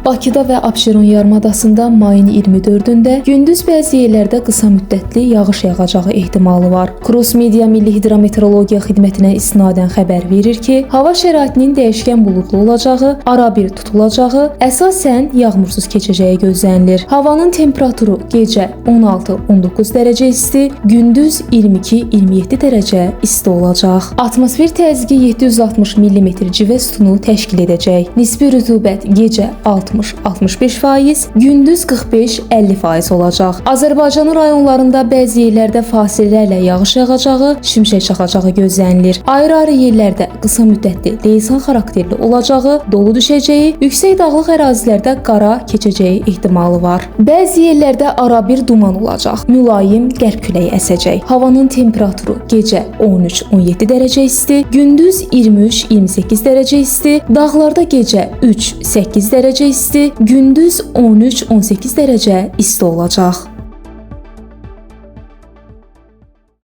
Bakıda və Abşeron yarımadasında mayın 24-də gündüz bəzi yerlərdə qısa müddətli yağış yağacağı ehtimalı var. Kruz Media Milli Hidrometeorologiya Xidmətinə istinadən xəbər verir ki, hava şəraitinin dəyişkən buludlu olacağı, arabir tutulacağı, əsasən yağmursuz keçəcəyi gözlənilir. Havanın temperaturu gecə 16-19 dərəcə isti, gündüz 22-27 dərəcə isti olacaq. Atmosfer təzyiqi 760 mm civə sütunu təşkil edəcək. Nisbi rütubət gecə 60-65%, gündüz 45-50% olacaq. Azərbaycanın rayonlarında bəzi yerlərdə fasilələrlə yağış yağacağı, şimşək çaxacağı gözlənilir. Ayrı-ayrı yerlərdə qısa müddətli leysan xarakterli olacağı, dolu düşəcəyi, yüksək dağlıq ərazilərdə qara keçəcəyi ehtimalı var. Bəzi yerlərdə arabir duman olacaq. Mülayim qərb küləyi əsəcək. Havanın temperaturu gecə 13-17 dərəcə isti, gündüz 23-28 dərəcə isti, dağlarda gecə 3-8 dərəcə isti, gündüz 13-18 dərəcə isti olacaq.